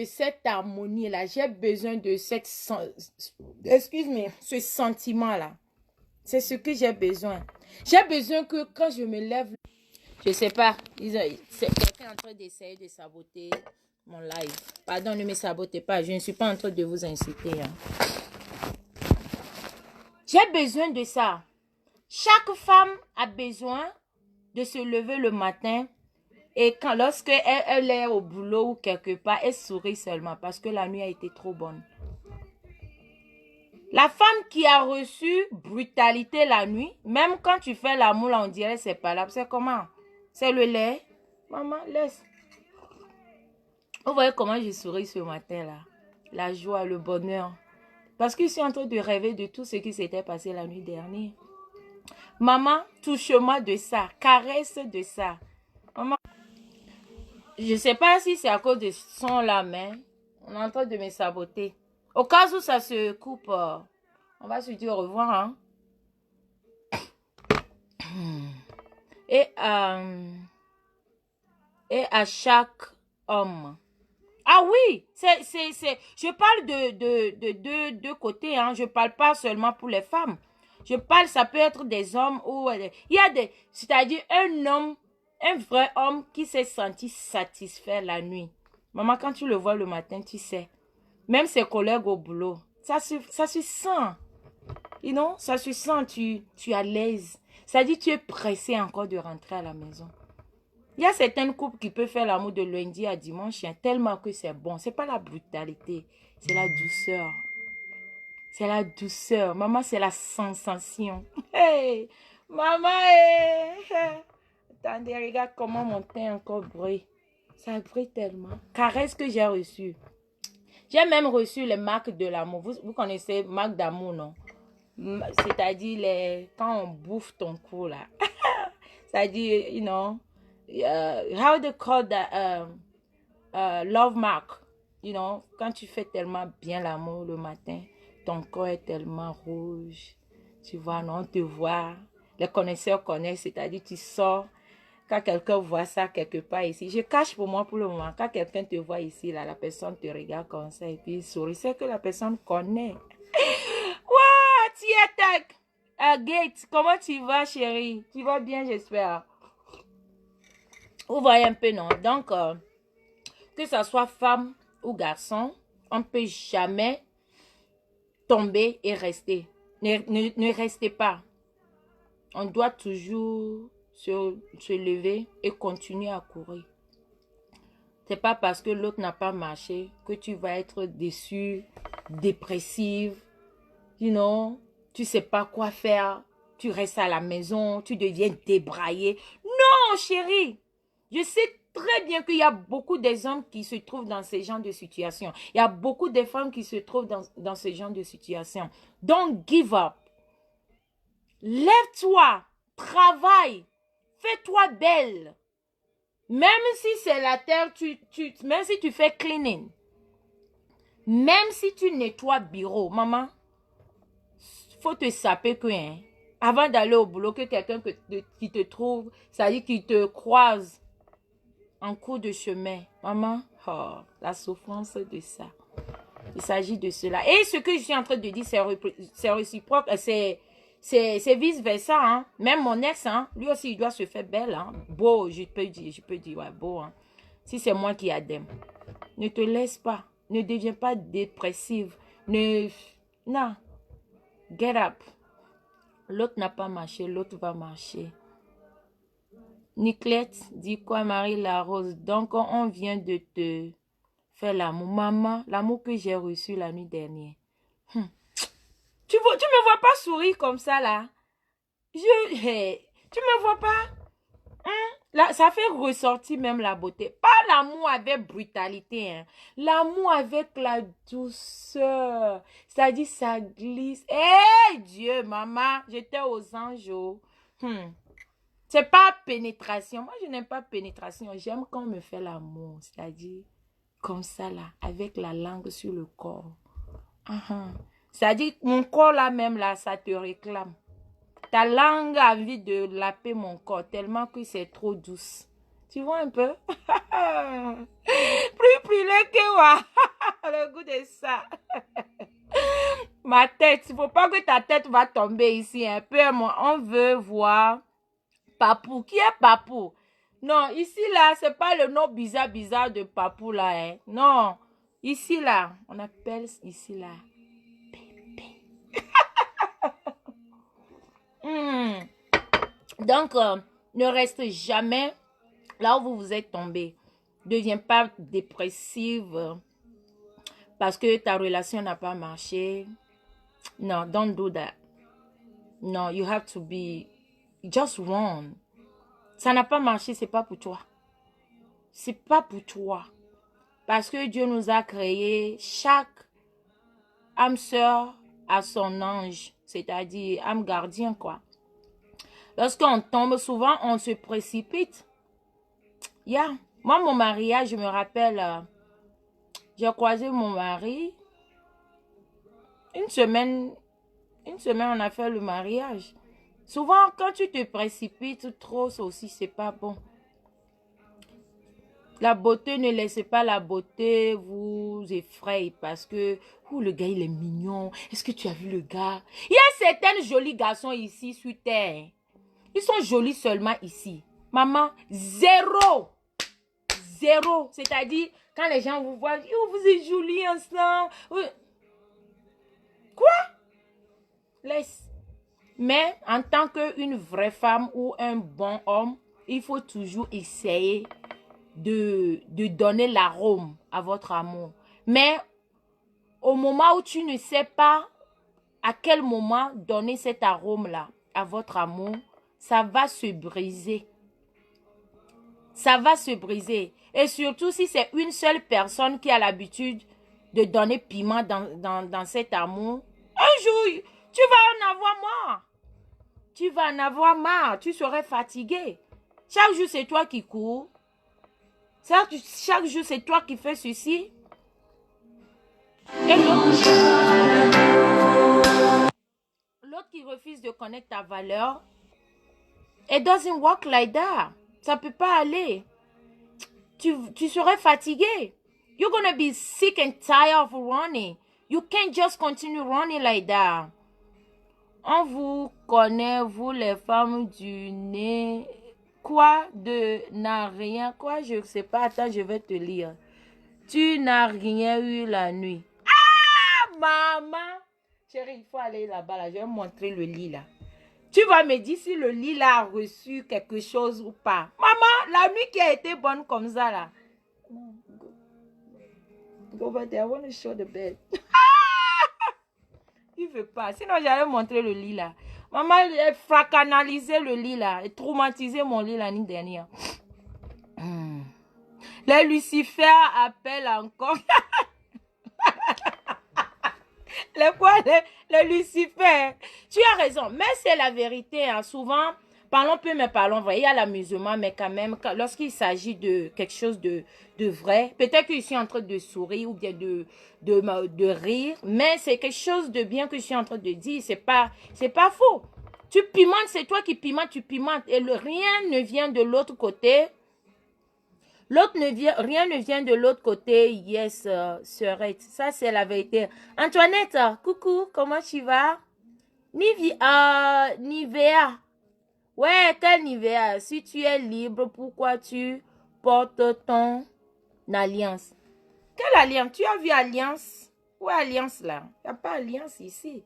de cette harmonie-là. J'ai besoin de cette... Excuse-moi, ce sentiment-là. C'est ce que j'ai besoin. J'ai besoin que quand je me lève... Je sais pas. C'est quelqu'un en train d'essayer de saboter mon live. Pardon, ne me sabotez pas. Je ne suis pas en train de vous inciter. Hein. J'ai besoin de ça. Chaque femme a besoin de se lever le matin et lorsque elle est au boulot ou quelque part, elle sourit seulement parce que la nuit a été trop bonne. La femme qui a reçu brutalité la nuit, même quand tu fais l'amour, on dirait c'est pas là. C'est comment? C'est le lait. Maman, laisse. Vous voyez comment je souris ce matin-là? La joie, le bonheur. Parce que je suis en train de rêver de tout ce qui s'était passé la nuit dernière. Maman, touche-moi de ça. Caresse de ça. Maman, je ne sais pas si c'est à cause de ce son-là, mais on est en train de me saboter. Au cas où ça se coupe, on va se dire au revoir. Hein? Et à chaque homme. Ah oui, je parle de deux côtés. Hein? Je ne parle pas seulement pour les femmes. Je parle, ça peut être des hommes ou... Il y a des... C'est-à-dire un homme, un vrai homme qui s'est senti satisfait la nuit. Maman, quand tu le vois le matin, tu sais. Même ses collègues au boulot. Ça se sent. You know, ça se sent, tu es à l'aise. C'est-à-dire tu es pressé encore de rentrer à la maison. Il y a certaines couples qui peuvent faire l'amour de lundi à dimanche, hein, tellement que c'est bon. C'est pas la brutalité, c'est la douceur. C'est la douceur. Maman, c'est la sensation. Hey, maman, hey. Attendez, regarde comment mon teint encore brille. Ça brille tellement. Caresse que j'ai reçu. J'ai même reçu les marques de l'amour. Vous connaissez marques d'amour, non? C'est-à-dire quand on bouffe ton cou, là. C'est-à-dire, you know, how they call that love mark. You know, quand tu fais tellement bien l'amour le matin, ton corps est tellement rouge. Tu vois, non, on te voit. Les connaisseurs connaissent, c'est-à-dire tu sors. Quand quelqu'un voit ça quelque part ici, je cache pour moi pour le moment. Quand quelqu'un te voit ici, là, la personne te regarde comme ça et puis il sourit. C'est que la personne connaît. What? Tietek! Gate, comment tu vas, chérie? Tu vas bien, j'espère. Vous voyez un peu, non? Donc, que ce soit femme ou garçon, on ne peut jamais tomber et rester. Ne restez pas. On doit toujours se lever et continuer à courir. C'est pas parce que l'autre n'a pas marché que tu vas être déçu, dépressive, you know, tu sais pas quoi faire, tu restes à la maison, tu deviens débraillé. Non, chérie, je sais très bien qu'il y a beaucoup des hommes qui se trouvent dans ce genre de situation. Il y a beaucoup de femmes qui se trouvent dans ce genre de situation. Don't give up. Lève-toi, travaille, fais-toi belle. Même si c'est la terre, même si tu fais cleaning, même si tu nettoies bureau, maman, faut te saper que, hein, avant d'aller au boulot, que quelqu'un qui te trouve, c'est-à-dire qui te croise en cours de chemin. Maman, oh, la souffrance de ça. Il s'agit de cela. Et ce que je suis en train de dire, c'est réciproque, c'est vice-versa, hein. Même mon ex, hein, lui aussi, il doit se faire belle, hein. Beau, je peux dire, ouais, beau, hein. Si c'est moi qui adème. Ne te laisse pas. Ne deviens pas dépressive. Non. Get up. L'autre n'a pas marché, l'autre va marcher. Niclette dit quoi, Marie Larose? Donc, on vient de te faire l'amour. Maman, l'amour que j'ai reçu la nuit dernière. Tu me vois pas sourire comme ça, là? Tu me vois pas? Là, ça fait ressortir même la beauté. Pas l'amour avec brutalité, hein. L'amour avec la douceur. C'est-à-dire, ça glisse. Eh, Dieu, maman, j'étais aux anges. C'est pas pénétration. Moi, je n'aime pas pénétration. J'aime quand on me fait l'amour. C'est-à-dire, comme ça, là, avec la langue sur le corps. C'est-à-dire, mon corps, là, même, là, ça te réclame. Ta langue a envie de laper mon corps tellement que c'est trop douce. Tu vois un peu? Plus que moi. Le goût de ça. Ma tête, il ne faut pas que ta tête va tomber ici. Un peu, on veut voir Papou. Qui est Papou? Non, ici, là, c'est pas le nom bizarre de Papou, là. Hein. Non. Ici, là, on appelle ici, là, bébé. Donc, ne reste jamais là où vous êtes tombé. Ne deviens pas dépressive parce que ta relation n'a pas marché. No, don't do that. No, you have to be just wrong. Ça n'a pas marché, c'est pas pour toi. C'est pas pour toi. Parce que Dieu nous a créé, chaque âme sœur a son ange, c'est-à-dire âme gardien, quoi. Lorsqu'on tombe, souvent, on se précipite. Yeah. Moi, mon mariage, je me rappelle, j'ai croisé mon mari. Une semaine, on a fait le mariage. Souvent, quand tu te précipites trop, ça aussi, c'est pas bon. La beauté, ne laissez pas la beauté vous effrayer parce que le gars, il est mignon. Est-ce que tu as vu le gars? Il y a certains jolis garçons ici sur terre. Ils sont jolis seulement ici. Maman, zéro. Zéro. C'est-à-dire, quand les gens vous voient, oh, vous êtes jolis ensemble. Quoi? Laisse. Mais en tant qu'une vraie femme ou un bon homme, il faut toujours essayer de donner l'arôme à votre amour. Mais au moment où tu ne sais pas à quel moment donner cet arôme-là à votre amour, ça va se briser. Ça va se briser. Et surtout si c'est une seule personne qui a l'habitude de donner piment dans cet amour, un jour, tu vas en avoir marre. Tu vas en avoir marre. Tu serais fatigué. Chaque jour, c'est toi qui cours. Chaque jour, c'est toi qui fais ceci. Et l'autre qui refuse de connaître ta valeur, it doesn't work like that. Ça ne peut pas aller. Tu serais fatigué. You're going to be sick and tired of running. You can't just continue running like that. On vous connaît, vous les femmes du nez. Quoi de n'a rien? Quoi, je ne sais pas. Attends, je vais te lire. Tu n'as rien eu la nuit. Ah, maman! Chérie, il faut aller là-bas. Là. Je vais montrer le lit là. Tu vas me dire si le lit là a reçu quelque chose ou pas. Maman, la nuit qui a été bonne comme ça là. Go over there. I want to show the bed. Il veut pas. Sinon, j'allais montrer le lit là. Maman, elle fracanalisé le lit là. Elle traumatisé mon lit l'année dernière. Les Lucifer appellent encore. Les Lucifer. Tu as raison. Mais c'est la vérité. Hein. Souvent, parlons peu, mais parlons vrai. Il y a l'amusement, mais quand même, lorsqu'il s'agit de quelque chose de vrai, peut-être que je suis en train de sourire ou bien de rire, mais c'est quelque chose de bien que je suis en train de dire. C'est pas faux. Tu pimentes, c'est toi qui pimentes, tu pimentes. Et rien ne vient de l'autre côté. Rien ne vient de l'autre côté. Yes, sœurette. Ça, c'est la vérité. Antoinette, coucou, comment tu vas? Nivea. Ouais, quel Nivea? Si tu es libre, pourquoi tu portes ton alliance? Quelle alliance? Tu as vu alliance? Où est alliance là? Il n'y a pas alliance ici.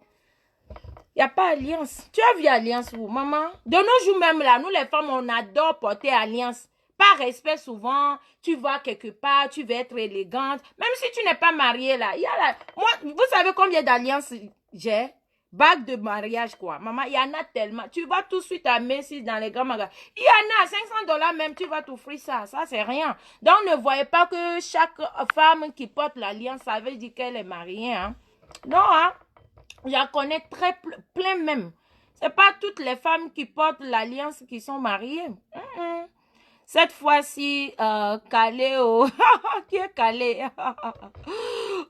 Il n'y a pas alliance. Tu as vu alliance où, maman? De nos jours même là, nous les femmes, on adore porter alliance. Par respect, souvent, tu vas quelque part, tu veux être élégante. Même si tu n'es pas mariée là, il y a là. Moi, vous savez combien d'alliances j'ai? Bague de mariage, quoi. Maman, il y en a tellement. Tu vas tout de suite à Messi dans les grands magasins. Il y en a, $500 même, tu vas t'offrir ça. Ça, c'est rien. Donc, ne voyez pas que chaque femme qui porte l'alliance, ça veut dire qu'elle est mariée. Hein? Non, hein? J'en connais plein même. C'est pas toutes les femmes qui portent l'alliance qui sont mariées. Cette fois-ci, Caléo, qui est Calé?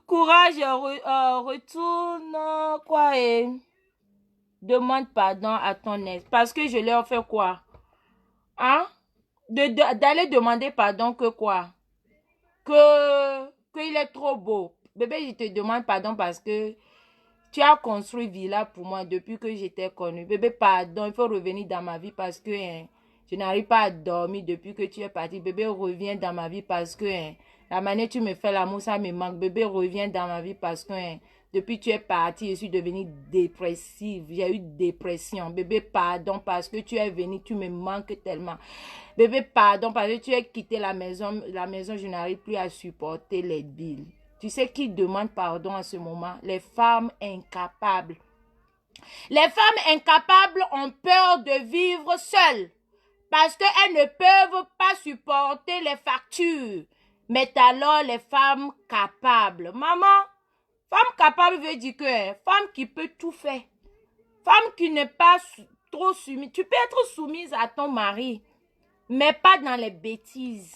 Courage, retourne, quoi, et demande pardon à ton ex. Parce que je leur fais quoi? Hein? d'aller demander pardon que quoi? Qu'il est trop beau. Bébé, je te demande pardon parce que tu as construit villa pour moi depuis que j'étais connue. Bébé, pardon, il faut revenir dans ma vie parce que hein, je n'arrive pas à dormir depuis que tu es parti. Bébé, reviens dans ma vie parce que hein, la manière dont tu me fais l'amour, ça me manque. Bébé, reviens dans ma vie parce que hein, depuis que tu es parti, je suis devenue dépressive. J'ai eu dépression. Bébé, pardon parce que tu es venu, tu me manques tellement. Bébé, pardon parce que tu as quitté la maison. La maison, je n'arrive plus à supporter les billes. Tu sais qui demande pardon à ce moment? Les femmes incapables. Les femmes incapables ont peur de vivre seules parce qu'elles ne peuvent pas supporter les factures. Mais alors les femmes capables. Maman, femme capable veut dire que femme qui peut tout faire. Femme qui n'est pas trop soumise. Tu peux être soumise à ton mari, mais pas dans les bêtises.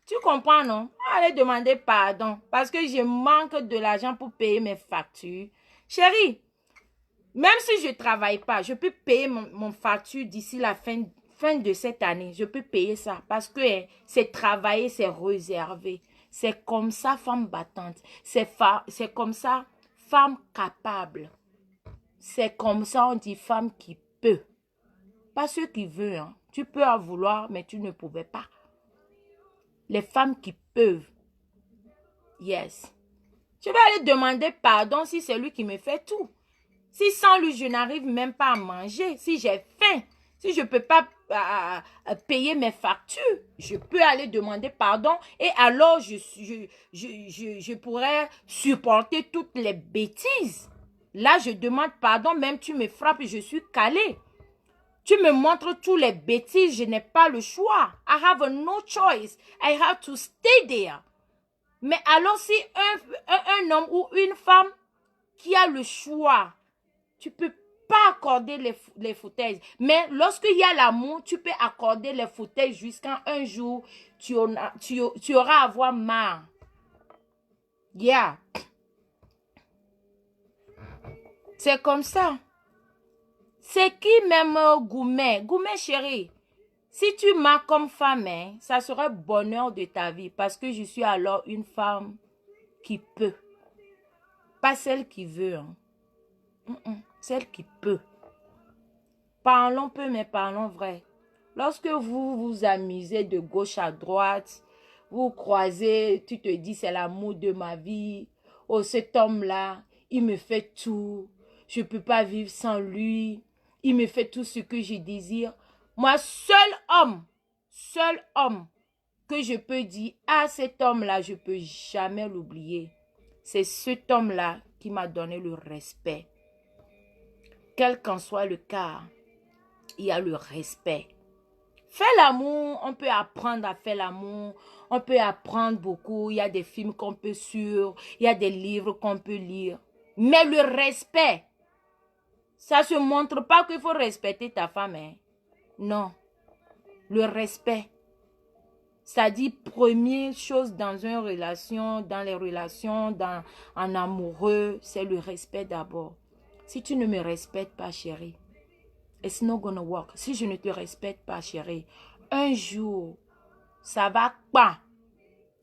Tu comprends, non? Allez demander pardon parce que je manque de l'argent pour payer mes factures. Chérie, même si je ne travaille pas, je peux payer mon facture d'ici la fin de cette année. Je peux payer ça parce que c'est travailler, c'est réservé. C'est comme ça, femme battante. C'est comme ça, femme capable. C'est comme ça, on dit femme qui peut. Pas ceux qui veulent. Hein. Tu peux en vouloir, mais tu ne pouvais pas. Les femmes qui peuvent. Yes. Je vais aller demander pardon si c'est lui qui me fait tout. Si sans lui, je n'arrive même pas à manger. Si j'ai faim. Si je ne peux pas payer mes factures. Je peux aller demander pardon. Et alors, je pourrais supporter toutes les bêtises. Là, je demande pardon. Même tu me frappes, je suis calée. Tu me montres tous les bêtises, je n'ai pas le choix. I have no choice. I have to stay there. Mais alors si un homme ou une femme qui a le choix, tu peux pas accorder les foutaises. Mais lorsqu'il y a l'amour, tu peux accorder les foutaises jusqu'à un jour, tu auras à avoir marre. Yeah. C'est comme ça. C'est qui même Goumet? Goumet chérie, si tu m'as comme femme, hein, ça serait bonheur de ta vie parce que je suis alors une femme qui peut. Pas celle qui veut. Hein. Celle qui peut. Parlons peu, mais parlons vrai. Lorsque vous vous amusez de gauche à droite, vous croisez, tu te dis c'est l'amour de ma vie. Oh, cet homme-là, il me fait tout. Je ne peux pas vivre sans lui. Il me fait tout ce que je désire. Moi, seul homme que je peux dire, ah, cet homme-là, je ne peux jamais l'oublier. C'est cet homme-là qui m'a donné le respect. Quel qu'en soit le cas, il y a le respect. Faire l'amour, on peut apprendre à faire l'amour. On peut apprendre beaucoup. Il y a des films qu'on peut suivre. Il y a des livres qu'on peut lire. Mais le respect, ça ne se montre pas qu'il faut respecter ta femme. Hein. Non. Le respect. Ça dit première chose dans une relation, dans les relations, en amoureux, c'est le respect d'abord. Si tu ne me respectes pas, chérie, it's not gonna work. Si je ne te respecte pas, chérie, un jour, ça va pas.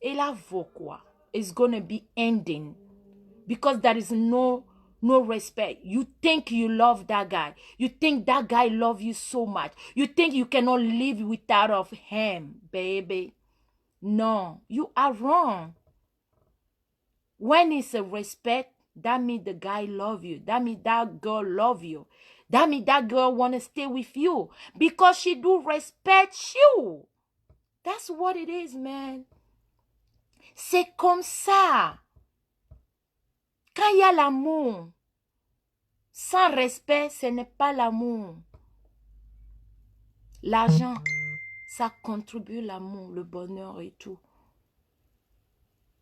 Et là, vaut quoi? It's gonna be ending. Because there is no respect. You think you love that guy. You think that guy loves you so much. You think you cannot live without of him, baby. No, you are wrong. When it's a respect, that means the guy love you. That means that girl love you. That means that girl want to stay with you. Because she do respect you. That's what it is, man. C'est comme ça. Quand il y a l'amour, sans respect, ce n'est pas l'amour. L'argent, ça contribue l'amour, le bonheur et tout.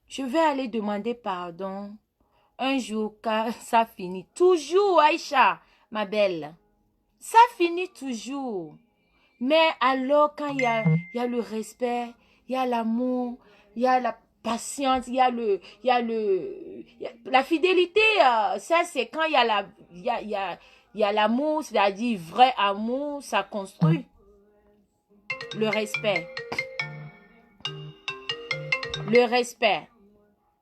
Je vais aller demander pardon un jour car ça finit. Toujours, Aïcha, ma belle. Ça finit toujours. Mais alors, quand il y a le respect, il y a l'amour, il y a la patience, il y a la fidélité. Ça, c'est quand il y a l'amour, c'est-à-dire vrai amour, ça construit. Le respect. Le respect.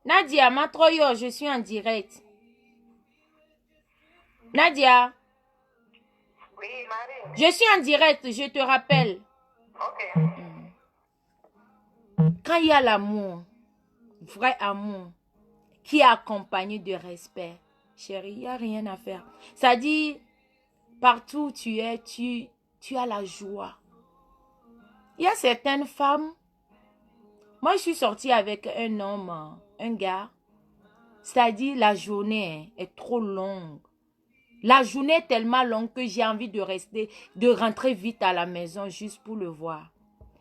Nadia, Matroyo, je suis en direct. Nadia. Oui, Marie. Je suis en direct, je te rappelle. Ok. Quand il y a l'amour, vrai amour, qui est accompagné de respect, chérie, il n'y a rien à faire. Ça dit, partout où tu es, tu as la joie. Il y a certaines femmes, moi je suis sortie avec un homme, un gars, c'est-à-dire la journée est trop longue. La journée est tellement longue que j'ai envie de rentrer vite à la maison juste pour le voir.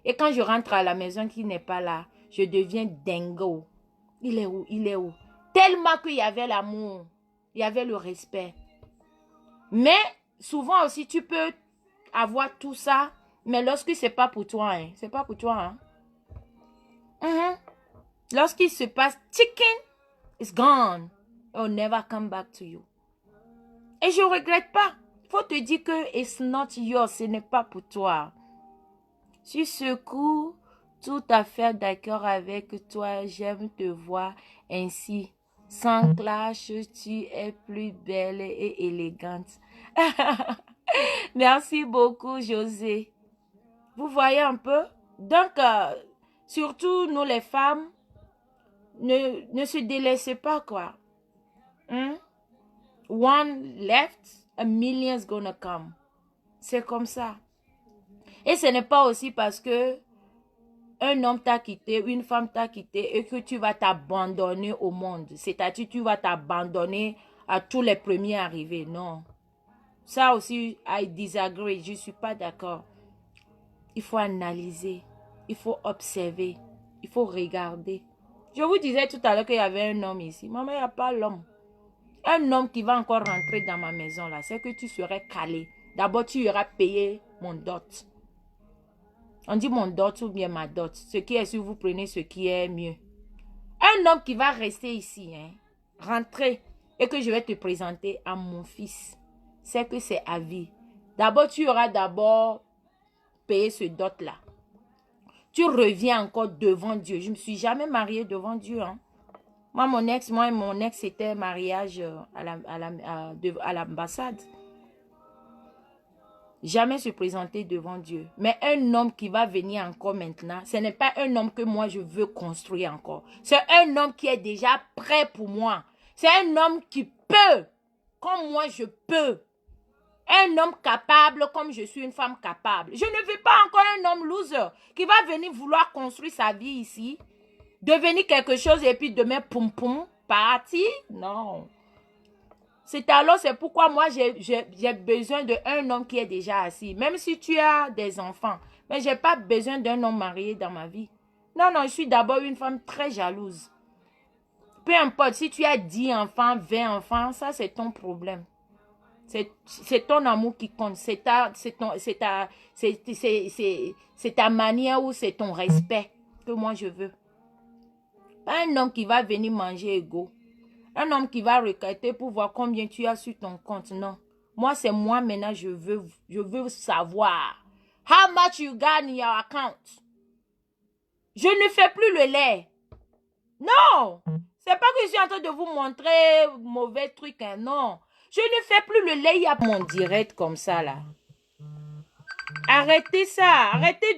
Et quand je rentre à la maison qu'il n'est pas là, je deviens dingo. Il est où? Il est où? Tellement qu'il y avait l'amour, il y avait le respect. Mais souvent aussi, tu peux avoir tout ça, mais lorsque c'est pas pour toi, hein, c'est pas pour toi. Hein. Lorsqu'il se passe, chicken is gone. It will never come back to you. Et je regrette pas. Faut te dire que it's not yours, ce n'est pas pour toi. Sur ce coup, tout à fait d'accord avec toi. J'aime te voir ainsi. Sans clash, tu es plus belle et élégante. Merci beaucoup, José. Vous voyez un peu? Donc, surtout nous les femmes, ne se délaissez pas, quoi. One left, a million's gonna come. C'est comme ça. Et ce n'est pas aussi parce que un homme t'a quitté, une femme t'a quitté et que tu vas t'abandonner au monde. C'est-à-dire tu vas t'abandonner à tous les premiers arrivés. Non. Ça aussi, I disagree. Je ne suis pas d'accord. Il faut analyser. Il faut observer. Il faut regarder. Je vous disais tout à l'heure qu'il y avait un homme ici. Maman, il n'y a pas l'homme. Un homme qui va encore rentrer dans ma maison là, c'est que tu serais calé. D'abord, tu auras payé mon dot. On dit mon dot ou bien ma dot. Ce qui est si vous prenez ce qui est mieux. Un homme qui va rester ici, rentrer et que je vais te présenter à mon fils, c'est que c'est à vie. D'abord, tu auras d'abord payé ce dot là. Tu reviens encore devant Dieu. Je ne me suis jamais mariée devant Dieu. Moi et mon ex, c'était mariage à l'ambassade. Jamais se présenter devant Dieu. Mais un homme qui va venir encore maintenant, ce n'est pas un homme que moi je veux construire encore. C'est un homme qui est déjà prêt pour moi. C'est un homme qui peut, comme moi je peux. Un homme capable comme je suis une femme capable. Je ne veux pas encore un homme loser qui va venir vouloir construire sa vie ici, devenir quelque chose et puis demain, poum poum, parti. Non. C'est pourquoi moi j'ai besoin d'un homme qui est déjà assis. Même si tu as des enfants. Mais je n'ai pas besoin d'un homme marié dans ma vie. Non, non, je suis d'abord une femme très jalouse. Peu importe, si tu as 10 enfants, 20 enfants, ça c'est ton problème. C'est ton amour qui compte. C'est ta manière ou c'est ton respect que moi je veux. Pas un homme qui va venir manger égaux. Un homme qui va requêter pour voir combien tu as sur ton compte. Non. Moi, c'est moi maintenant, je veux savoir. How much you got in your account? Je ne fais plus le lait. Non. C'est pas que je suis en train de vous montrer mauvais truc. Hein. Non. Je ne fais plus le lait. Il y a mon direct comme ça là. Arrêtez ça. Arrêtez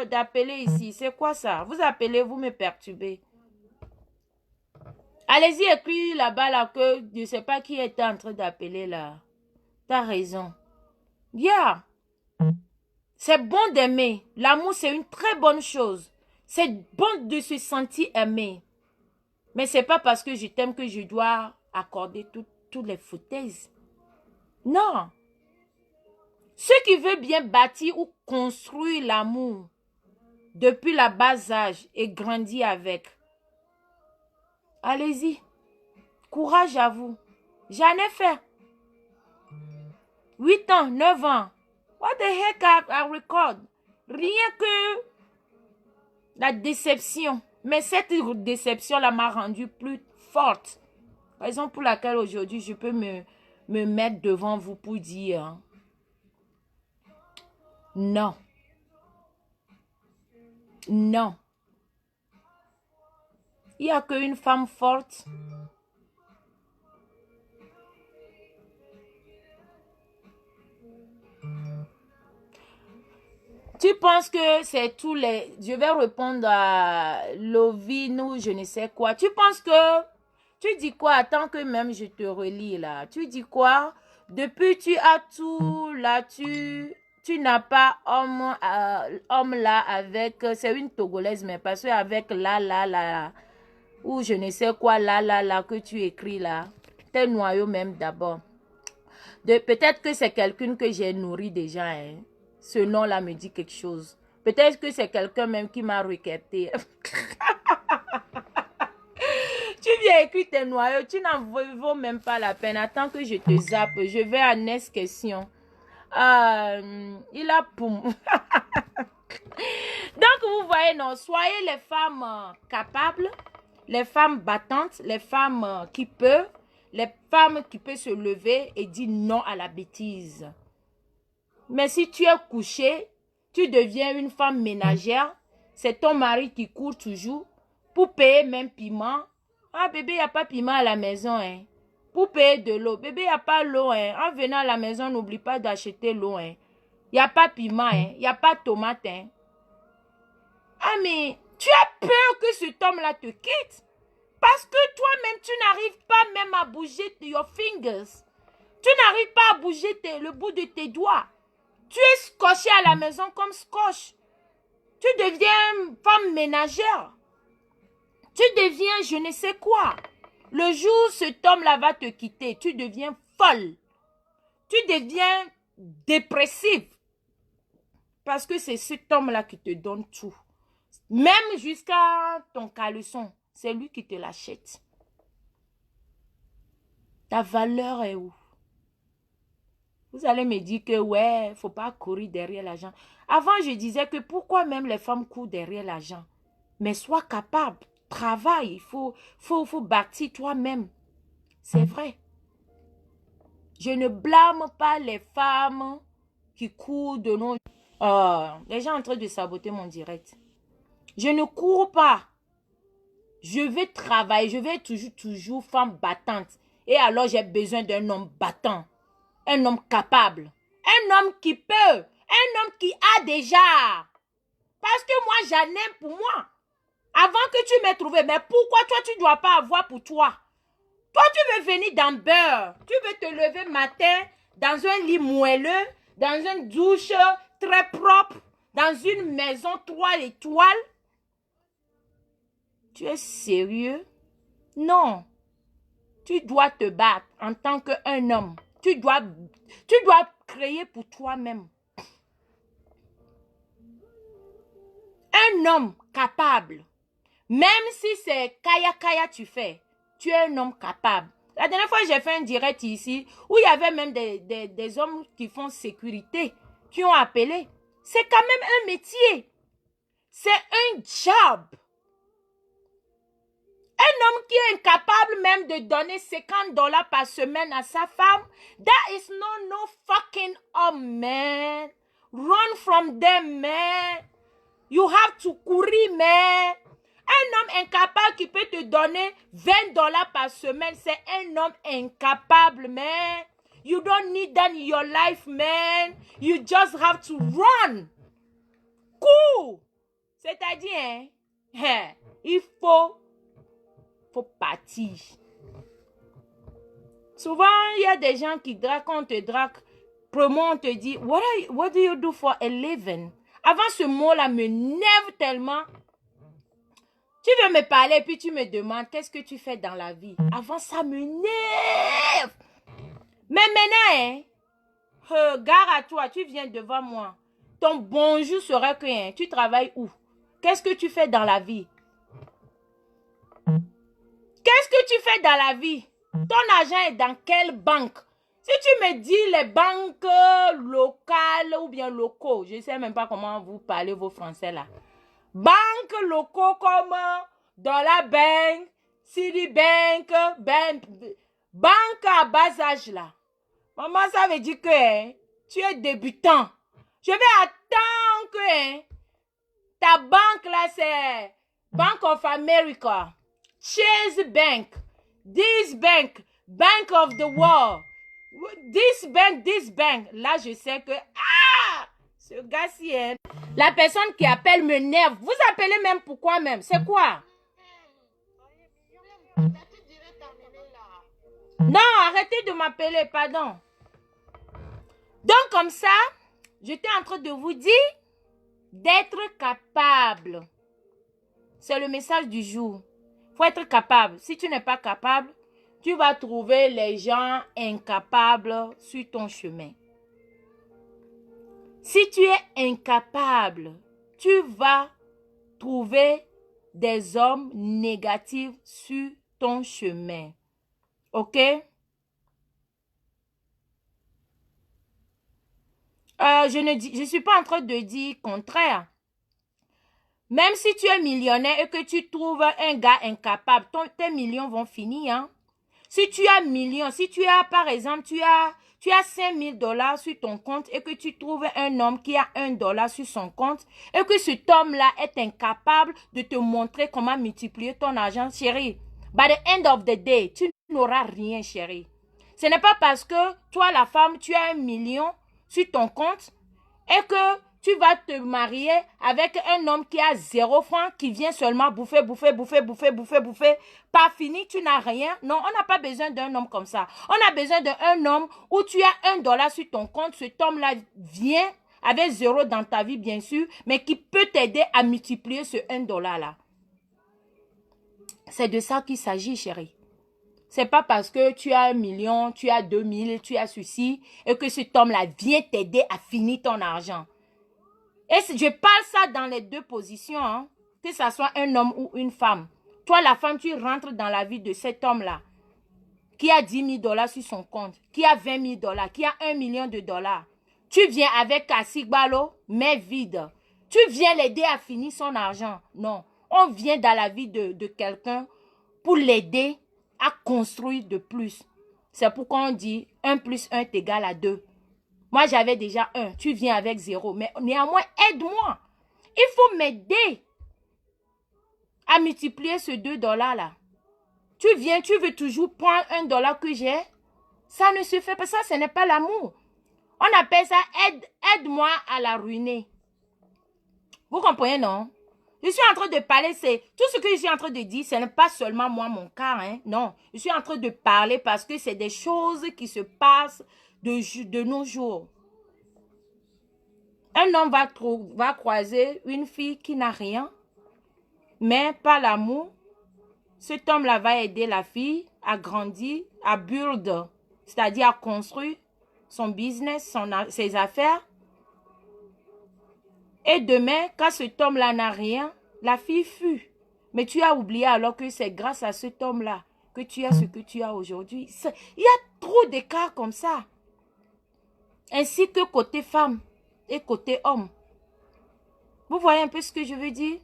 d'appeler ici. C'est quoi ça? Vous appelez, vous me perturbez. Allez-y, écris là-bas là que je ne sais pas qui était en train d'appeler là. T'as raison. Yeah. C'est bon d'aimer. L'amour, c'est une très bonne chose. C'est bon de se sentir aimé. Mais c'est pas parce que je t'aime que je dois accorder toutes les foutaises. Non. Ceux qui veulent bien bâtir ou construire l'amour depuis la bas âge et grandir avec, allez-y. Courage à vous. J'en ai fait. 8 ans, 9 ans. What the heck I record? Rien que la déception. Mais cette déception-là m'a rendue plus forte. Raison pour laquelle aujourd'hui, je peux me mettre devant vous pour dire non. Non. Il n'y a qu'une femme forte. Tu penses que c'est tous les... Je vais répondre à Lovine ou je ne sais quoi. Tu penses que... Tu dis quoi? Attends que même je te relis là. Tu dis quoi? Depuis tu as tout là, tu n'as pas homme là avec... C'est une Togolaise, mais parce que avec là, ou je ne sais quoi là que tu écris là. Tes noyaux même d'abord. Peut-être que c'est quelqu'un que j'ai nourri déjà, hein. Ce nom-là me dit quelque chose. Peut-être que c'est quelqu'un même qui m'a requêté. Tu viens écrire tes noyaux, tu n'en vaut même pas la peine. Attends que je te zappe. Je vais à next question. Il a pour... Donc, vous voyez, non, soyez les femmes capables, les femmes battantes, les femmes qui peuvent, les femmes qui peuvent se lever et dire non à la bêtise. Mais si tu es couché, tu deviens une femme ménagère, c'est ton mari qui court toujours pour payer même piment. Ah bébé, il n'y a pas piment à la maison, hein. Pour payer de l'eau. Bébé, il n'y a pas l'eau, hein. En venant à la maison, n'oublie pas d'acheter l'eau, hein. Il n'y a pas piment, hein. Il n'y a pas tomate, hein. Ah mais, tu as peur que cet homme-là te quitte? Parce que toi-même, tu n'arrives pas même à bouger your fingers. Tu n'arrives pas à bouger le bout de tes doigts. Tu es scotché à la maison comme scotch. Tu deviens femme ménagère. Tu deviens je ne sais quoi. Le jour où cet homme-là va te quitter, tu deviens folle. Tu deviens dépressive. Parce que c'est cet homme-là qui te donne tout. Même jusqu'à ton caleçon, c'est lui qui te l'achète. Ta valeur est où? Vous allez me dire que ouais, faut pas courir derrière l'argent. Avant, je disais que pourquoi même les femmes courent derrière l'argent? Mais sois capable, travaille, il faut bâtir toi-même. C'est vrai. Je ne blâme pas les femmes qui courent de nos... Oh, les gens sont en train de saboter mon direct. Je ne cours pas. Je vais travailler, je vais toujours femme battante. Et alors, j'ai besoin d'un homme battant. Un homme capable. Un homme qui peut. Un homme qui a déjà. Parce que moi, j'en aime pour moi. Avant que tu m'aies trouvé. Mais pourquoi toi, tu ne dois pas avoir pour toi? Toi, tu veux venir dans beurre. Tu veux te lever matin dans un lit moelleux, dans une douche très propre, dans une maison 3 étoiles. Tu es sérieux? Non. Tu dois te battre en tant qu'un homme. Tu dois créer pour toi-même. Un homme capable. Même si c'est kaya tu fais. Tu es un homme capable. La dernière fois, j'ai fait un direct ici où il y avait même des hommes qui font sécurité, qui ont appelé. C'est quand même un métier. C'est un job. Un homme qui est incapable même de donner $50 par semaine à sa femme, that is no fucking homme, man. Run from them, man. You have to courir, man. Un homme incapable qui peut te donner $20 par semaine, c'est un homme incapable, man. You don't need that in your life, man. You just have to run. Cool. C'est-à-dire, hein, il faut partir. Souvent, il y a des gens qui draguent, on te drague. Premièrement, on te dit, what do you do for a living? Avant, ce mot-là me nerve tellement. Tu veux me parler et puis tu me demandes, qu'est-ce que tu fais dans la vie? Avant, ça me nerve. Mais maintenant, hein, gare à toi, tu viens devant moi. Ton bonjour serait que, hein, tu travailles où? Qu'est-ce que tu fais dans la vie? Qu'est-ce que tu fais dans la vie? Ton argent est dans quelle banque? Si tu me dis les banques locales ou bien locaux, je ne sais même pas comment vous parlez vos français là. Banques locaux comme Dollar Bank, Citibank, banque à bas âge là. Maman, ça veut dire que hein, tu es débutant. Je vais attendre que hein, Ta banque là, c'est Bank of America, Chase Bank, this bank, Bank of the World, this bank. Là, je sais que, ce gars-ci, hein, la personne qui appelle me nerve. Vous appelez même pourquoi même? C'est quoi? Non, arrêtez de m'appeler, pardon. Donc, comme ça, j'étais en train de vous dire d'être capable. C'est le message du jour. Il faut être capable. Si tu n'es pas capable, tu vas trouver les gens incapables sur ton chemin. Si tu es incapable, tu vas trouver des hommes négatifs sur ton chemin. OK? Je ne suis pas en train de dire contraire. Même si tu es millionnaire et que tu trouves un gars incapable, tes millions vont finir. Hein? Si tu as millions, si tu as, par exemple, tu as 5 000 $ sur ton compte et que tu trouves un homme qui a $1 sur son compte et que cet homme-là est incapable de te montrer comment multiplier ton argent, chérie, by the end of the day, tu n'auras rien, chérie. Ce n'est pas parce que toi, la femme, tu as 1 million sur ton compte et que tu vas te marier avec un homme qui a 0 francs, qui vient seulement bouffer. Pas fini, tu n'as rien. Non, on n'a pas besoin d'un homme comme ça. On a besoin d'un homme où tu as $1 sur ton compte. Cet homme-là vient avec 0 dans ta vie, bien sûr, mais qui peut t'aider à multiplier ce $1-là. C'est de ça qu'il s'agit, chérie. C'est pas parce que tu as 1 million, tu as 2 000, tu as ceci, et que cet homme-là vient t'aider à finir ton argent. Et je parle ça dans les deux positions, hein, que ce soit un homme ou une femme. Toi, la femme, tu rentres dans la vie de cet homme-là, qui a 10 000 $ sur son compte, qui a 20 000 $, qui a 1 million de dollars. Tu viens avec Kassigbalo, mais vide. Tu viens l'aider à finir son argent. Non, on vient dans la vie de quelqu'un pour l'aider à construire de plus. C'est pourquoi on dit 1 + 1 est égal à 2. Moi, j'avais déjà 1. Tu viens avec 0. Mais néanmoins, aide-moi. Il faut m'aider à multiplier ce $2 là. Tu viens, tu veux toujours prendre $1 que j'ai. Ça ne se fait pas. Ça, ce n'est pas l'amour. On appelle ça aide-moi à la ruiner. Vous comprenez, non? Je suis en train de parler, c'est tout ce que je suis en train de dire, ce n'est pas seulement moi, mon cas, hein. Non, je suis en train de parler parce que c'est des choses qui se passent de nos jours. Un homme va croiser une fille qui n'a rien, mais par l'amour, cet homme-là va aider la fille à grandir, à build, c'est-à-dire à construire son business, ses affaires. Et demain, quand cet homme-là n'a rien, la fille fuit. Mais tu as oublié alors que c'est grâce à cet homme-là que tu as ce que tu as aujourd'hui. Il y a trop d'écarts comme ça. Ainsi que côté femme et côté homme. Vous voyez un peu ce que je veux dire?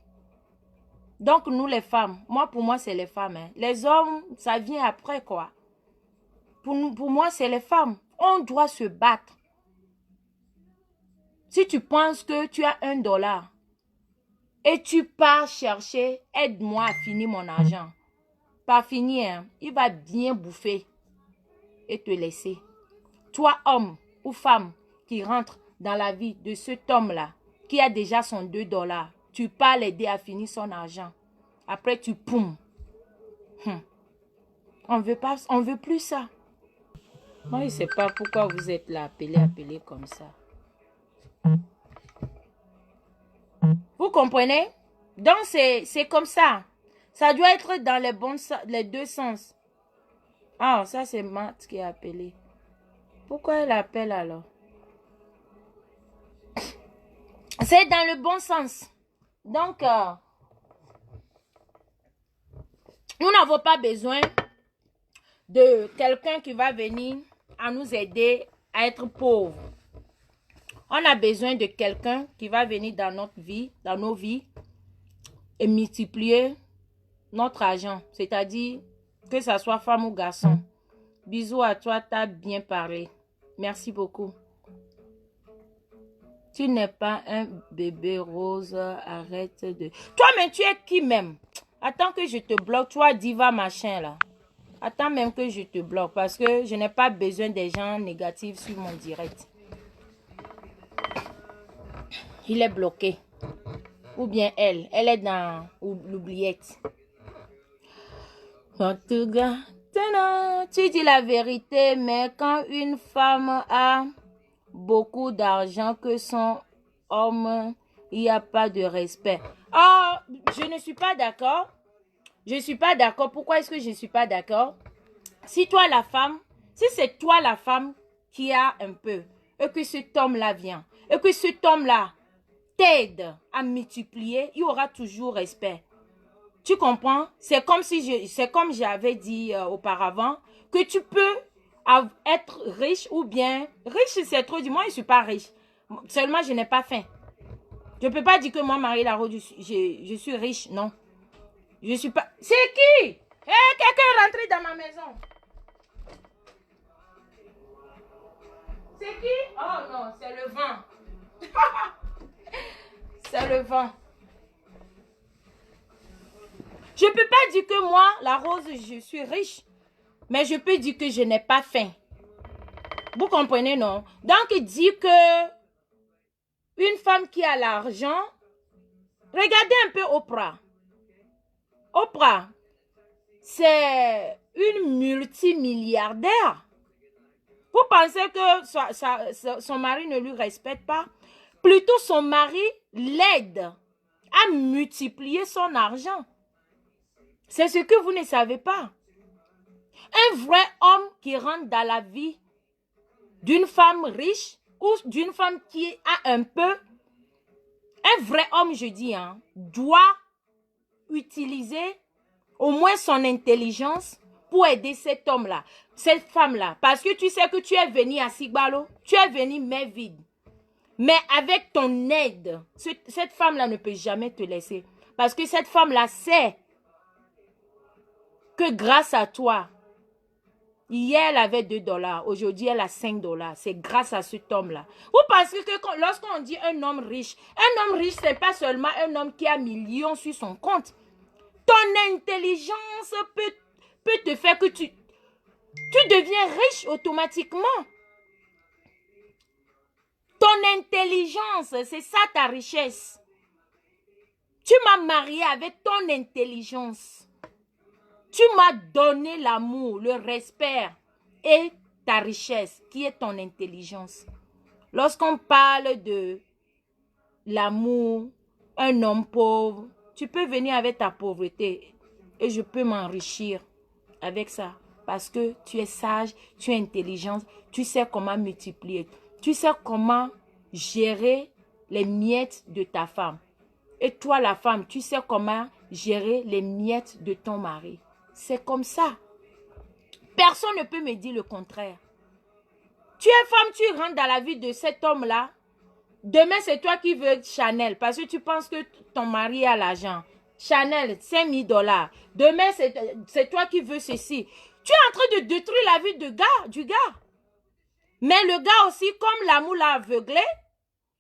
Donc nous les femmes, pour moi c'est les femmes. Hein. Les hommes, ça vient après quoi. Pour moi c'est les femmes. On doit se battre. Si tu penses que tu as $1 et tu pars chercher, aide-moi à finir mon argent. Pas fini, hein, il va bien bouffer et te laisser. Toi, homme ou femme qui rentre dans la vie de cet homme-là, qui a déjà son $2, tu pars l'aider à finir son argent. Après, tu poum. On veut plus ça. Moi, je ne sais pas pourquoi vous êtes là, appelé comme ça. Vous comprenez? Donc, c'est comme ça. Ça doit être dans les deux sens. Ah, ça, c'est Matt qui a appelé. Pourquoi elle appelle alors? C'est dans le bon sens. Donc, nous n'avons pas besoin de quelqu'un qui va venir à nous aider à être pauvres. On a besoin de quelqu'un qui va venir dans notre vie, dans nos vies, et multiplier notre argent. C'est-à-dire que ce soit femme ou garçon. Bisous à toi, tu as bien parlé. Merci beaucoup. Tu n'es pas un bébé rose. Arrête de... Toi, mais tu es qui même? Attends que je te bloque. Toi, diva machin là. Attends même que je te bloque parce que je n'ai pas besoin des gens négatifs sur mon direct. Il est bloqué. Ou bien elle est dans l'oubliette. En tout cas, tu dis la vérité, mais quand une femme a beaucoup d'argent que son homme, il n'y a pas de respect. Oh, je ne suis pas d'accord. Je ne suis pas d'accord. Pourquoi est-ce que je ne suis pas d'accord? Si toi la femme, si c'est toi la femme qui a un peu, et que cet homme-là vient, et que cet homme-là t'aide à multiplier, il y aura toujours respect. Tu comprends? C'est comme si c'est comme j'avais dit auparavant, que tu peux être riche ou bien... Riche, c'est trop du moins, je ne suis pas riche. Seulement, je n'ai pas faim. Je ne peux pas dire que moi, Marie-Larose, je suis riche. Non. Je ne suis pas... C'est qui? Quelqu'un est rentré dans ma maison. C'est qui? Oh non, c'est le vent. C'est le vent. Je ne peux pas dire que moi, la Rose, je suis riche. Mais je peux dire que je n'ai pas faim. Vous comprenez, non? Donc, il dit que une femme qui a l'argent, regardez un peu Oprah. Oprah, c'est une multimilliardaire. Vous pensez que son mari ne lui respecte pas? Plutôt, son mari l'aide à multiplier son argent. C'est ce que vous ne savez pas. Un vrai homme qui rentre dans la vie d'une femme riche ou d'une femme qui a un peu, un vrai homme, je dis, doit utiliser au moins son intelligence pour aider cet homme-là, cette femme-là. Parce que tu sais que tu es venu à Sigbalo, tu es venu main vide. Mais avec ton aide, cette femme-là ne peut jamais te laisser. Parce que cette femme-là sait que grâce à toi, hier elle avait 2 $, aujourd'hui elle a 5 $. C'est grâce à cet homme-là. Vous pensez que lorsqu'on dit un homme riche, ce n'est pas seulement un homme qui a millions sur son compte. Ton intelligence peut te faire que tu deviens riche automatiquement. Ton intelligence, c'est ça ta richesse. Tu m'as marié avec ton intelligence. Tu m'as donné l'amour, le respect et ta richesse, qui est ton intelligence. Lorsqu'on parle de l'amour, un homme pauvre, tu peux venir avec ta pauvreté et je peux m'enrichir avec ça. Parce que tu es sage, tu es intelligent, tu sais comment multiplier. Tu sais comment gérer les miettes de ta femme. Et toi, la femme, tu sais comment gérer les miettes de ton mari. C'est comme ça. Personne ne peut me dire le contraire. Tu es femme, tu rentres dans la vie de cet homme-là. Demain, c'est toi qui veux Chanel parce que tu penses que ton mari a l'argent. Chanel, 5 000 $. Demain, c'est toi qui veux ceci. Tu es en train de détruire la vie du gars. Mais le gars aussi, comme l'amour l'a aveuglé,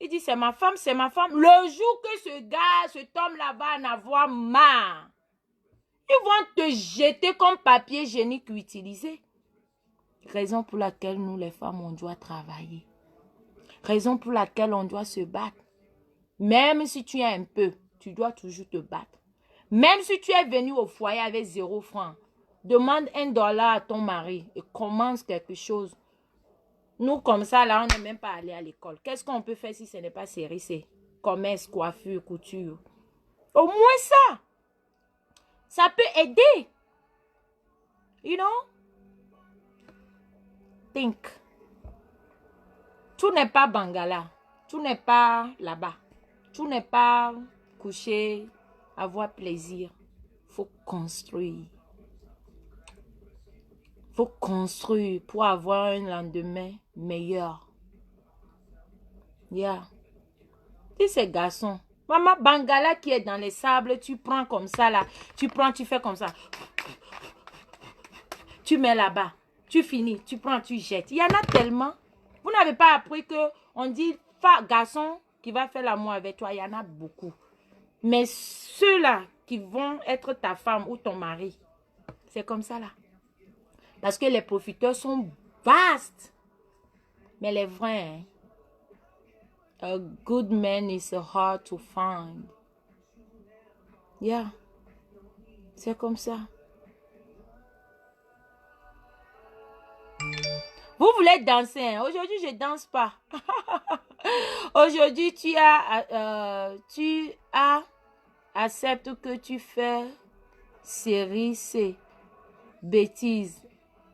il dit c'est ma femme, c'est ma femme. Le jour que cet homme-là va en avoir marre, ils vont te jeter comme papier hygiénique utilisé. Raison pour laquelle nous les femmes, on doit travailler. Raison pour laquelle on doit se battre. Même si tu as un peu, tu dois toujours te battre. Même si tu es venu au foyer avec 0 francs, demande 1 $ à ton mari et commence quelque chose. Nous, comme ça, là, on n'est même pas allé à l'école. Qu'est-ce qu'on peut faire si ce n'est pas série C? Commerce, coiffure, couture. Au moins ça. Ça peut aider. You know? Think. Tout n'est pas Bangala. Tout n'est pas là-bas. Tout n'est pas coucher, avoir plaisir. Il faut construire. Il faut construire pour avoir un lendemain meilleur. Yeah. Et ces garçons. Maman Bangala qui est dans les sables, tu prends comme ça là. Tu prends, tu fais comme ça. Tu mets là-bas. Tu finis, tu prends, tu jettes. Il y en a tellement. Vous n'avez pas appris que on dit garçon, qui va faire l'amour avec toi, il y en a beaucoup. Mais ceux-là qui vont être ta femme ou ton mari, c'est comme ça là. Parce que les profiteurs sont vastes. Mais les vrais, hein, a good man is hard to find. Yeah, c'est comme ça. Vous voulez danser, hein? Aujourd'hui, je danse pas. Aujourd'hui, accepte que tu fais série C. Bêtise.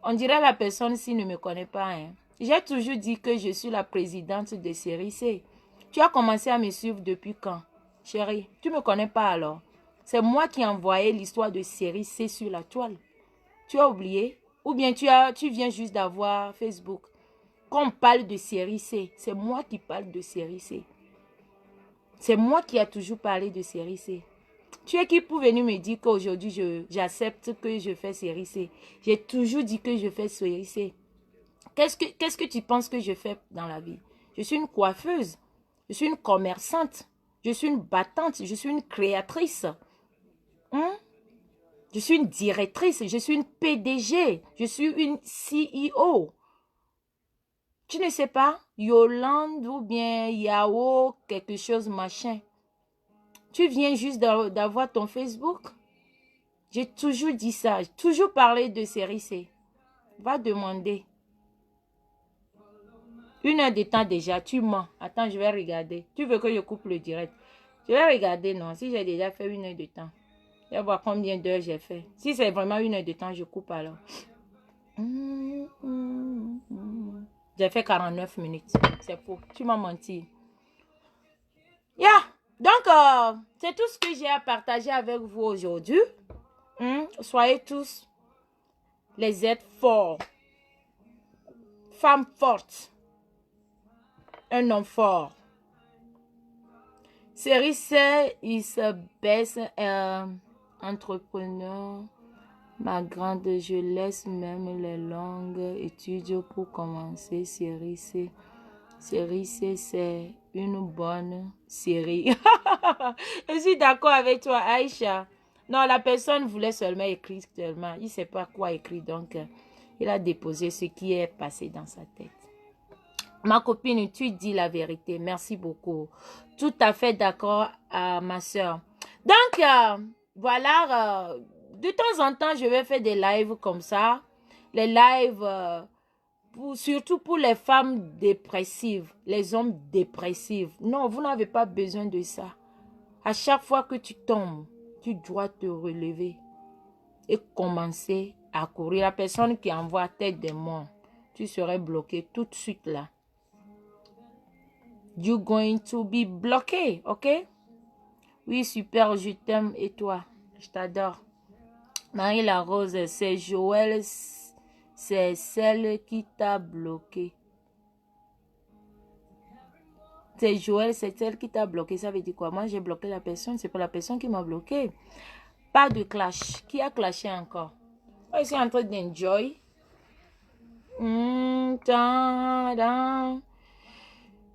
On dirait la personne s'il ne me connaît pas. Hein. J'ai toujours dit que je suis la présidente de série C. Tu as commencé à me suivre depuis quand, chérie? Tu ne me connais pas alors? C'est moi qui ai envoyé l'histoire de série C sur la toile. Tu as oublié? Ou bien tu viens juste d'avoir Facebook. Quand on parle de série C, c'est moi qui parle de série C. C'est moi qui ai toujours parlé de série C. Tu es qui pour venir me dire qu'aujourd'hui, j'accepte que je fais série C. J'ai toujours dit que je fais série C. Qu'est-ce que tu penses que je fais dans la vie? Je suis une coiffeuse. Je suis une commerçante. Je suis une battante. Je suis une créatrice. Hein? Je suis une directrice. Je suis une PDG. Je suis une CEO. Tu ne sais pas? Yolande ou bien Yao, quelque chose, machin. Tu viens juste d'avoir ton Facebook. J'ai toujours dit ça. J'ai toujours parlé de série C. Va demander. 1 heure de temps déjà. Tu mens. Attends, je vais regarder. Tu veux que je coupe le direct? Je vais regarder, non. Si j'ai déjà fait 1 heure de temps. Je vais voir combien d'heures j'ai fait. Si c'est vraiment 1 heure de temps, je coupe alors. J'ai fait 49 minutes. C'est faux. Tu m'as menti. Yeah. Donc, c'est tout ce que j'ai à partager avec vous aujourd'hui. Soyez tous les êtres forts. Femme forte. Un homme fort. Série C, il se baisse entrepreneur. Ma grande, je laisse même les longues études pour commencer. Série C. Série C, c'est une bonne série. Je suis d'accord avec toi, Aïcha. Non, la personne voulait seulement écrire seulement. Il ne sait pas quoi écrire, donc il a déposé ce qui est passé dans sa tête. Ma copine, tu dis la vérité. Merci beaucoup. Tout à fait d'accord, ma soeur. Donc, voilà, de temps en temps, je vais faire des lives comme ça. Les lives, surtout pour les femmes dépressives, les hommes dépressifs. Non, vous n'avez pas besoin de ça. À chaque fois que tu tombes, tu dois te relever et commencer à courir. La personne qui envoie tête des morts, tu serais bloqué tout de suite là. You're going to be bloqué, ok? Oui, super, je t'aime et toi? Je t'adore. Marie la Rose, c'est Joël, c'est celle qui t'a bloqué. C'est Joël, c'est celle qui t'a bloqué. Ça veut dire quoi? Moi, j'ai bloqué la personne. C'est pas la personne qui m'a bloqué. Pas de clash. Qui a clashé encore? Moi, je suis en train d'enjoy.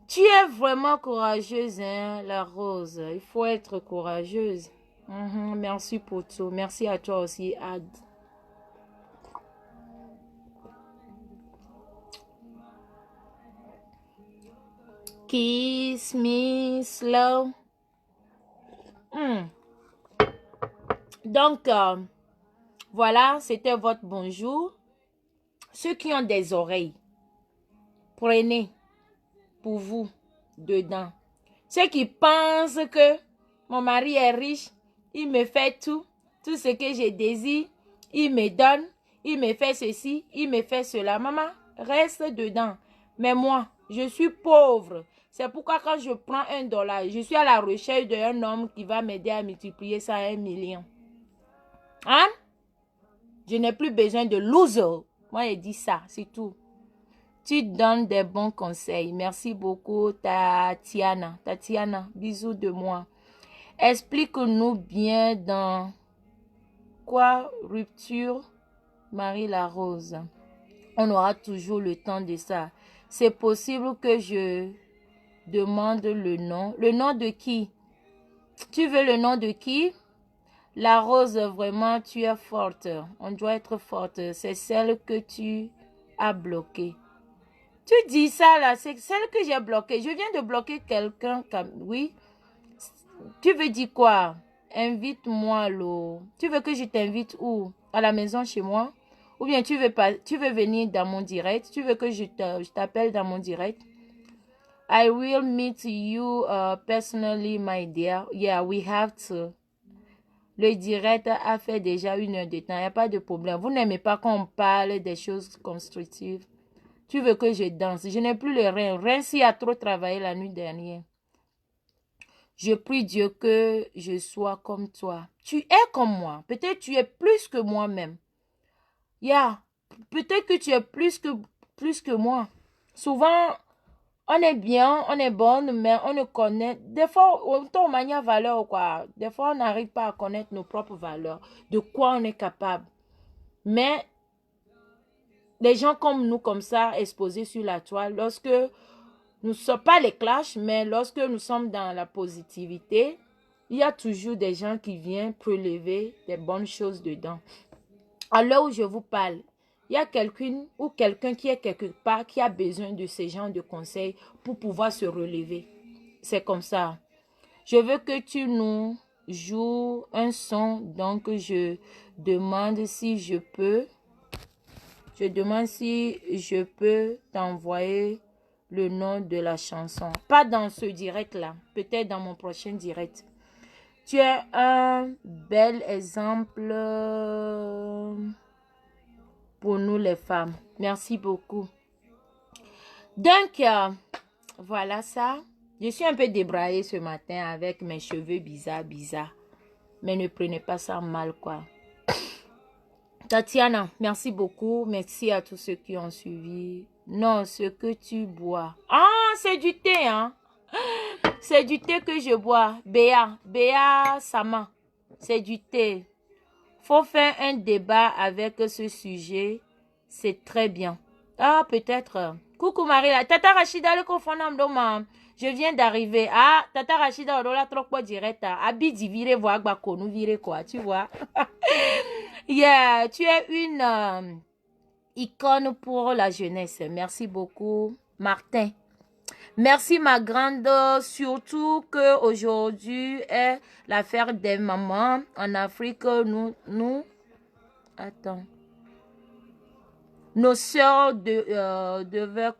Tu es vraiment courageuse, hein, la Rose. Il faut être courageuse. Merci pour tout. Merci à toi aussi, Ad. Kiss me slow. Donc, voilà, c'était votre bonjour. Ceux qui ont des oreilles, prenez pour vous dedans. Ceux qui pensent que mon mari est riche, il me fait tout ce que je désire, il me donne, il me fait ceci, il me fait cela. Maman, reste dedans. Mais moi, je suis pauvre. C'est pourquoi quand je prends $1, je suis à la recherche d'un homme qui va m'aider à multiplier ça à 1 million. Hein? Je n'ai plus besoin de loser. Moi, je dis ça, c'est tout. Tu donnes des bons conseils. Merci beaucoup, Tatiana. Tatiana, bisous de moi. Explique-nous bien dans quoi rupture, Marie la Rose. On aura toujours le temps de ça. C'est possible que je demande le nom. Le nom de qui? Tu veux le nom de qui? La rose, vraiment, tu es forte. On doit être forte. C'est celle que tu as bloquée. Tu dis ça là, c'est celle que j'ai bloquée. Je viens de bloquer quelqu'un. Oui. Tu veux dire quoi? Invite-moi, l'eau. Tu veux que je t'invite où? À la maison chez moi? Ou bien tu veux venir dans mon direct? Tu veux que je t'appelle dans mon direct? I will meet you personally, my dear. Yeah, we have to. Le direct a fait déjà 1 heure de temps. Il n'y a pas de problème. Vous n'aimez pas qu'on parle des choses constructives. Tu veux que je danse. Je n'ai plus le rein. Rein s'il a trop travaillé la nuit dernière. Je prie Dieu que je sois comme toi. Tu es comme moi. Peut-être tu es plus que moi-même. Yeah. Peut-être que tu es plus que moi. Souvent, on est bien, on est bonne, mais on ne connaît... Des fois, on manière valeur, quoi. Des fois, on n'arrive pas à connaître nos propres valeurs. De quoi on est capable. Mais, les gens comme nous, comme ça, exposés sur la toile, lorsque nous ne sommes pas les clashs, mais lorsque nous sommes dans la positivité, il y a toujours des gens qui viennent prélever des bonnes choses dedans. À l'heure où je vous parle, il y a quelqu'un ou quelqu'un qui est quelque part qui a besoin de ces gens de conseils pour pouvoir se relever. C'est comme ça. Je veux que tu nous joues un son, donc je demande si je peux. Je demande si je peux t'envoyer le nom de la chanson. Pas dans ce direct-là, peut-être dans mon prochain direct. Tu es un bel exemple pour nous les femmes. Merci beaucoup. Donc, voilà ça. Je suis un peu débraillée ce matin avec mes cheveux bizarres. Mais ne prenez pas ça mal, quoi. Tatiana, merci beaucoup. Merci à tous ceux qui ont suivi. Non, ce que tu bois. Ah, c'est du thé, hein. C'est du thé que je bois. Béa Sama. C'est du thé. Faut faire un débat avec ce sujet. C'est très bien. Ah, peut-être. Coucou Marie. Tata Rachida, le confondant d'Oma. Je viens d'arriver. Ah, Tata Rachida, on l'a trop pas direct. Abidi viré voir nous viré quoi, tu vois. Yeah, tu es une icône pour la jeunesse. Merci beaucoup, Martin. Merci ma grande, surtout que aujourd'hui est l'affaire des mamans en Afrique. Attends. Nos sœurs devaient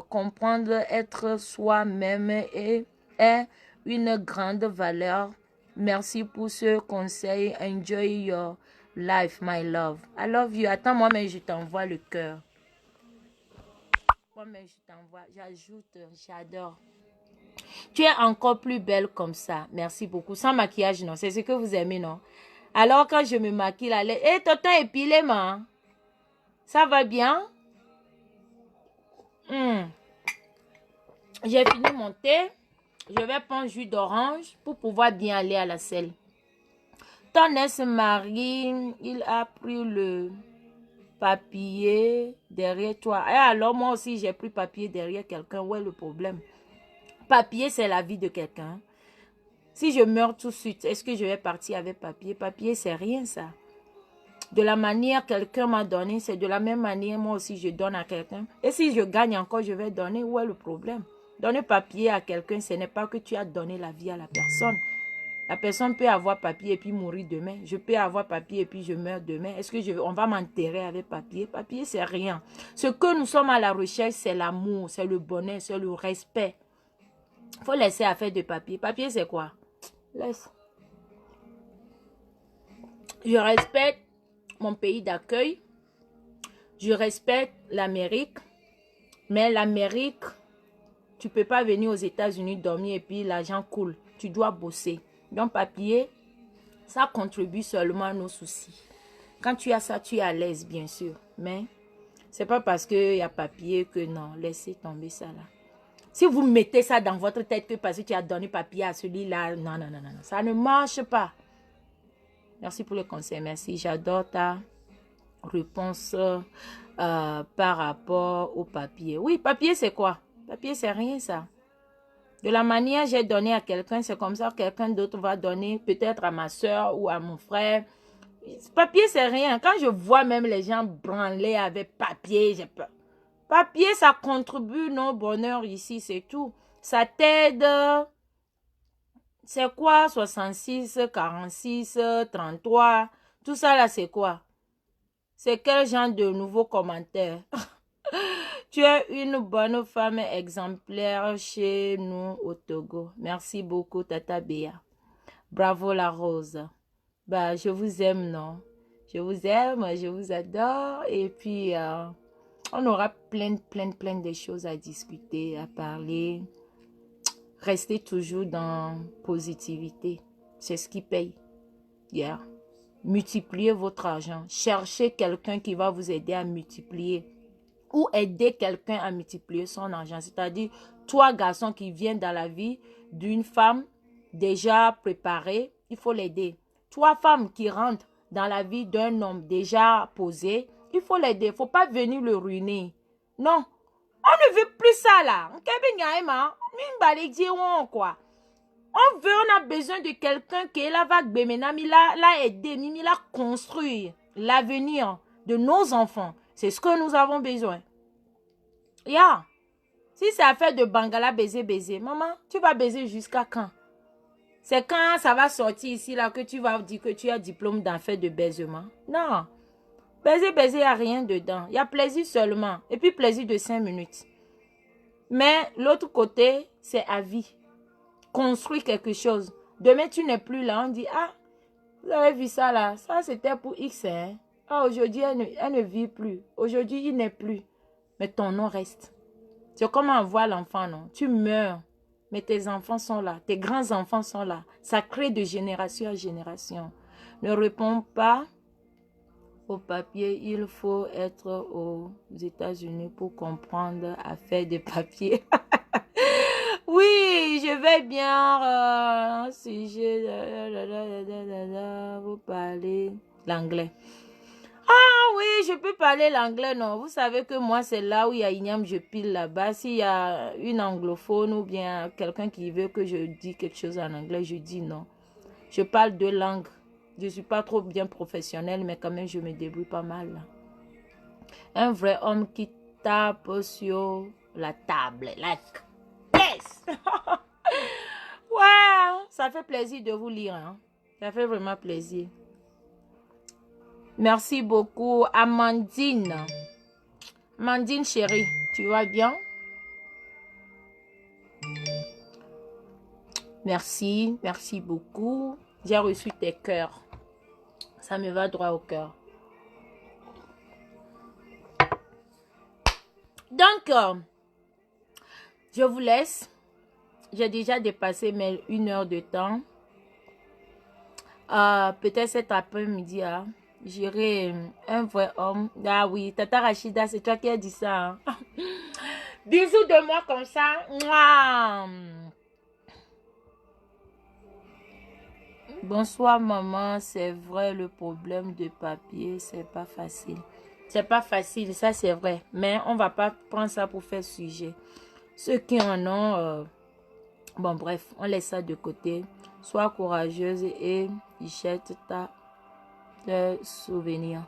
comprendre être soi-même et est une grande valeur. Merci pour ce conseil. Enjoy your life, my love. I love you. Attends, moi-même, je t'envoie le cœur. Moi-même, je t'envoie. J'ajoute, j'adore. Tu es encore plus belle comme ça. Merci beaucoup. Sans maquillage, non. C'est ce que vous aimez, non? Alors, quand je me maquille, allez. Hé, tonton épilé, man. Ça va bien? J'ai fini mon thé. Je vais prendre jus d'orange pour pouvoir bien aller à la selle. Ton ex-mari, il a pris le papier derrière toi. Et alors, moi aussi, j'ai pris papier derrière quelqu'un. Où est le problème? Papier, c'est la vie de quelqu'un. Si je meurs tout de suite, est-ce que je vais partir avec papier? Papier, c'est rien, ça. De la manière quelqu'un m'a donné, c'est de la même manière, moi aussi, je donne à quelqu'un. Et si je gagne encore, je vais donner. Où est le problème? Donner papier à quelqu'un, ce n'est pas que tu as donné la vie à la personne. La personne peut avoir papier et puis mourir demain. Je peux avoir papier et puis je meurs demain. Est-ce que on va m'enterrer avec papier? Papier, c'est rien. Ce que nous sommes à la recherche, c'est l'amour, c'est le bonheur, c'est le respect. Il faut laisser affaire de papier. Papier, c'est quoi? Laisse. Je respecte mon pays d'accueil. Je respecte l'Amérique. Mais l'Amérique, tu ne peux pas venir aux États-Unis dormir et puis l'argent coule. Tu dois bosser. Donc, papier, ça contribue seulement à nos soucis. Quand tu as ça, tu es à l'aise, bien sûr. Mais c'est pas parce qu'il y a papier que non, laissez tomber ça là. Si vous mettez ça dans votre tête que parce que tu as donné papier à celui-là, non, ça ne marche pas. Merci pour le conseil, merci. J'adore ta réponse par rapport au papier. Oui, papier c'est quoi? Papier c'est rien ça. De la manière j'ai donné à quelqu'un, c'est comme ça que quelqu'un d'autre va donner peut-être à ma soeur ou à mon frère. Papier, c'est rien. Quand je vois même les gens branler avec papier, j'ai peur. Papier, ça contribue au bonheur ici, c'est tout. Ça t'aide. C'est quoi 66, 46, 33? Tout ça là, c'est quoi? C'est quel genre de nouveaux commentaires? Tu es une bonne femme exemplaire chez nous au Togo. Merci beaucoup, Tata Béa. Bravo la rose. Bah, je vous aime, non? Je vous aime, je vous adore. Et puis, on aura plein de choses à discuter, à parler. Restez toujours dans positivité. C'est ce qui paye. Yeah. Multipliez votre argent. Cherchez quelqu'un qui va vous aider à multiplier. Ou aider quelqu'un à multiplier son argent. C'est-à-dire, toi, garçon qui viens dans la vie d'une femme déjà préparée, il faut l'aider. Toi, femme qui rentre dans la vie d'un homme déjà posé, il faut l'aider. Il ne faut pas venir le ruiner. Non. On ne veut plus ça là. On veut, on a besoin de quelqu'un qui est là, va l'a aider, l'a construire l'avenir de nos enfants. C'est ce que nous avons besoin. Yeah. Si c'est affaire de bangala, baiser, maman, tu vas baiser jusqu'à quand? C'est quand ça va sortir ici là que tu vas dire que tu as diplôme d'affaires de baisement? Non. Baiser, il n'y a rien dedans. Il y a plaisir seulement. Et puis plaisir de 5 minutes. Mais l'autre côté, c'est à vie. Construire quelque chose. Demain, tu n'es plus là. On dit, ah, vous avez vu ça là. Ça, c'était pour X. Hein? Ah, aujourd'hui, elle ne vit plus. Aujourd'hui, il n'est plus. Mais ton nom reste. C'est comme on voit l'enfant, non? Tu meurs, mais tes enfants sont là. Tes grands-enfants sont là. Ça crée de génération à génération. Ne réponds pas au papier. Il faut être aux États-Unis pour comprendre à faire des papiers. Oui, je vais bien. Sujet, vous parlez l'anglais. Ah oui, je peux parler l'anglais, non. Vous savez que moi, c'est là où il y a Ignam, je pile là-bas. S'il y a une anglophone ou bien quelqu'un qui veut que je dise quelque chose en anglais, je dis non. Je parle 2 langues. Je ne suis pas trop bien professionnelle, mais quand même, je me débrouille pas mal. Là. Un vrai homme qui tape sur la table. Like, yes! Ouais, ça fait plaisir de vous lire. Hein. Ça fait vraiment plaisir. Merci beaucoup, Amandine. Amandine, chérie, tu vas bien? Merci, merci beaucoup. J'ai reçu tes cœurs. Ça me va droit au cœur. Donc, je vous laisse. J'ai déjà dépassé mes 1 heure de temps. Peut-être cet après-midi, hein. J'irai un vrai homme. Ah oui, Tata Rachida, c'est toi qui as dit ça. Hein? Bisous de moi comme ça. Mouah. Bonsoir maman, c'est vrai le problème de papier, c'est pas facile. C'est pas facile, ça c'est vrai. Mais on va pas prendre ça pour faire sujet. Ceux qui en ont, bon bref, on laisse ça de côté. Sois courageuse et jette ta souvenir.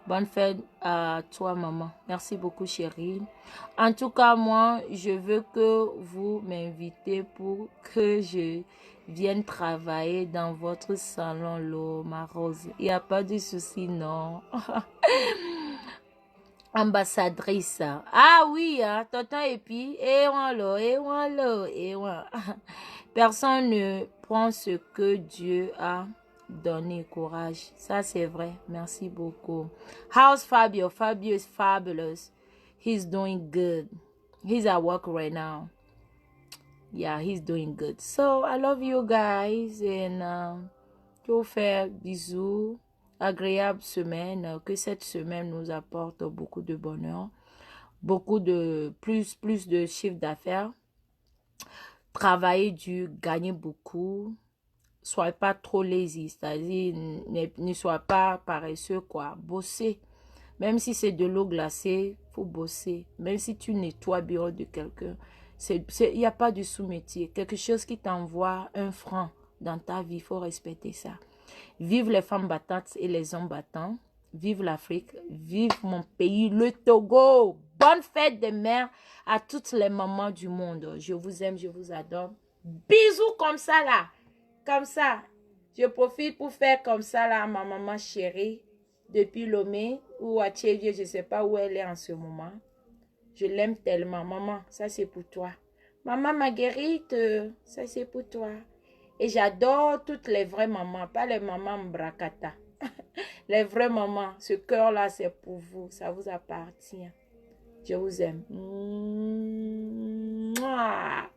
Bonne fête à toi, maman. Merci beaucoup, chérie. En tout cas, moi, je veux que vous m'invitez pour que je vienne travailler dans votre salon, l'eau, ma rose. Il n'y a pas de souci, non. Ambassadrice. Ah oui, hein, tonton et puis, personne ne prend ce que Dieu a donné, courage. Ça, c'est vrai. Merci beaucoup. How's Fabio? Fabio is fabulous. He's doing good. He's at work right now. Yeah, he's doing good. So, I love you guys. And je vous fais bisous. Agréable semaine. Que cette semaine nous apporte beaucoup de bonheur. Beaucoup de plus de chiffre d'affaires. Travailler dur, gagner beaucoup. Sois pas trop lazy, c'est-à-dire ne sois pas paresseux, quoi. Bosser. Même si c'est de l'eau glacée, faut bosser. Même si tu nettoies le bureau de quelqu'un, Il n'y a pas de sous-métier. Quelque chose qui t'envoie 1 franc dans ta vie, il faut respecter ça. Vive les femmes battantes et les hommes battants. Vive l'Afrique. Vive mon pays, le Togo. Bonne fête des mères à toutes les mamans du monde. Je vous aime, je vous adore. Bisous comme ça là. Comme ça. Je profite pour faire comme ça là à ma maman chérie. Depuis Lomé ou à Tchévier, je ne sais pas où elle est en ce moment. Je l'aime tellement. Maman, ça c'est pour toi. Maman Marguerite, ça c'est pour toi. Et j'adore toutes les vraies mamans, pas les mamans mbrakata. Les vraies mamans, ce cœur-là c'est pour vous, ça vous appartient. Je vous aime. Mouah.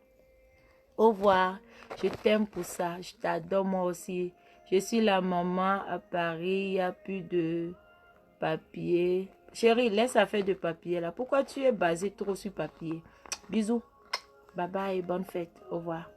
Au revoir. Je t'aime pour ça. Je t'adore moi aussi. Je suis la maman à Paris. Il n'y a plus de papier. Chérie, laisse affaire de papier là. Pourquoi tu es basé trop sur papier? Bisous. Bye bye. Bonne fête. Au revoir.